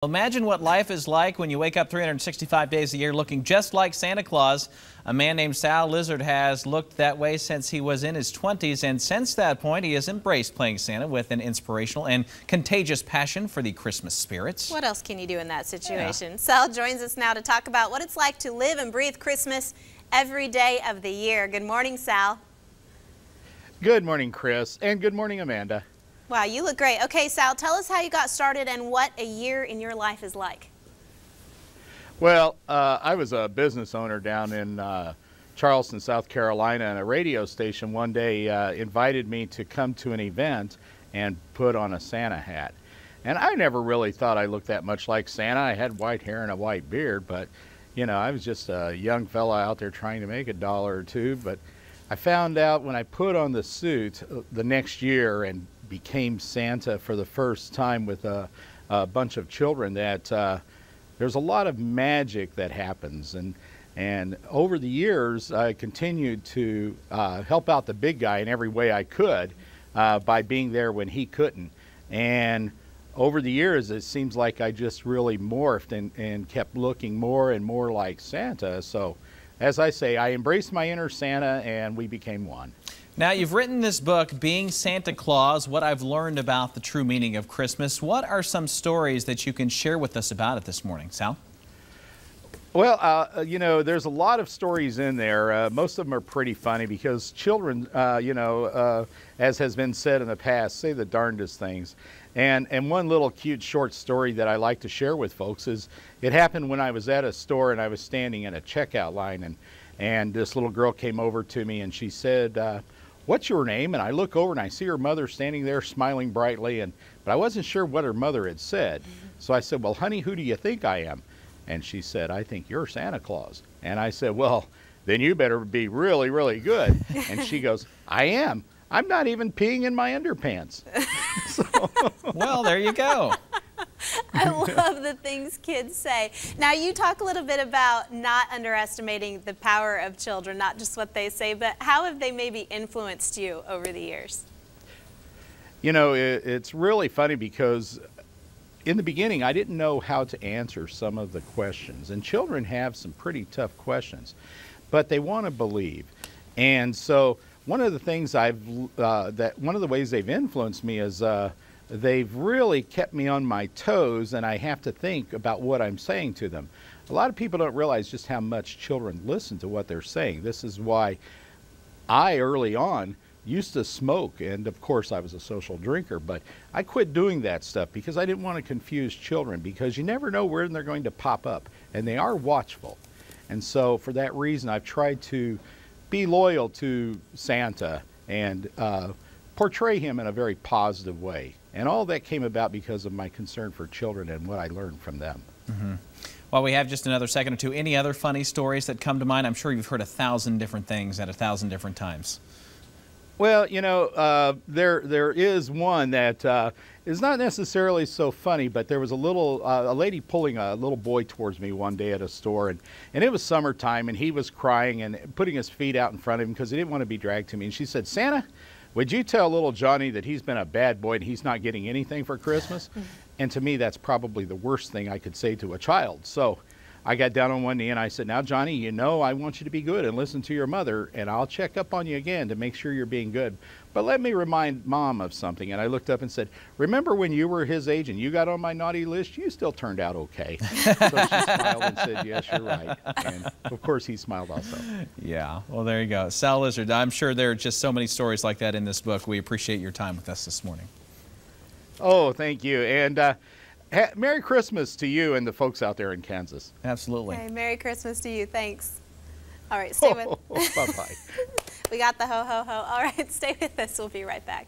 Imagine what life is like when you wake up 365 days a year looking just like Santa Claus. A man named Sal Lizard has looked that way since he was in his 20s, and since that point he has embraced playing Santa with an inspirational and contagious passion for the Christmas spirit. What else can you do in that situation? Sal joins us now to talk about what it's like to live and breathe Christmas every day of the year. Good morning, Sal. Good morning, Chris, and good morning, Amanda. Wow, you look great. Okay, Sal, tell us how you got started and what a year in your life is like. Well, I was a business owner down in Charleston, South Carolina, and a radio station one day invited me to come to an event and put on a Santa hat. And I never really thought I looked that much like Santa. I had white hair and a white beard, but, you know, I was just a young fella out there trying to make $1 or $2. But I found out when I put on the suit the next year and became Santa for the first time with a bunch of children that there's a lot of magic that happens, and over the years I continued to help out the big guy in every way I could by being there when he couldn't. And over the years it seems like I just really morphed and kept looking more and more like Santa. So as I say, I embraced my inner Santa and we became one. Now, you've written this book, Being Santa Claus, What I've Learned About the True Meaning of Christmas. What are some stories that you can share with us about it this morning, Sal? Well, you know, there's a lot of stories in there. Most of them are pretty funny because children, you know, as has been said in the past, say the darndest things. And one little cute short story that I like to share with folks is it happened when I was at a store and I was standing in a checkout line, and this little girl came over to me and she said, "What's your name?" And I look over and I see her mother standing there smiling brightly, but I wasn't sure what her mother had said. So I said, "Well, honey, who do you think I am?" And she said, "I think you're Santa Claus." And I said, "Well, then you better be really, really good." And she goes, "I am. I'm not even peeing in my underpants." So, well, there you go. I love the things kids say. Now, you talk a little bit about not underestimating the power of children, not just what they say, but how have they maybe influenced you over the years? You know, it's really funny because in the beginning, I didn't know how to answer some of the questions. And children have some pretty tough questions, but they want to believe. And so one of the things one of the ways they've influenced me is they've really kept me on my toes, and I have to think about what I'm saying to them. A lot of people don't realize just how much children listen to what they're saying. This is why I, early on, used to smoke, and of course I was a social drinker, but I quit doing that stuff because I didn't want to confuse children, because you never know where they're going to pop up, and they are watchful. And so for that reason, I've tried to be loyal to Santa and portray him in a very positive way. And all that came about because of my concern for children and what I learned from them. Mm-hmm. Well, we have just another second or two. Any other funny stories that come to mind? I'm sure you've heard 1,000 different things at 1,000 different times. Well, you know, there is one that is not necessarily so funny, but there was a lady pulling a little boy towards me one day at a store, and it was summertime, and he was crying and putting his feet out in front of him because he didn't want to be dragged to me. And she said, "Santa, would you tell little Johnny that he's been a bad boy and he's not getting anything for Christmas?" And to me, that's probably the worst thing I could say to a child. So I got down on one knee and I said, "Now, Johnny, you know I want you to be good and listen to your mother, and I'll check up on you again to make sure you're being good. But let me remind Mom of something." And I looked up and said, "Remember when you were his age and you got on my naughty list? You still turned out okay." So she smiled and said, "Yes, you're right." And of course, he smiled also. Yeah, well, there you go. Sal Lizard, I'm sure there are just so many stories like that in this book. We appreciate your time with us this morning. Oh, thank you. And Merry Christmas to you and the folks out there in Kansas. Absolutely. Okay, Merry Christmas to you. Thanks. All right, stay with Bye-bye. We got the ho, ho, ho. All right, stay with us. We'll be right back.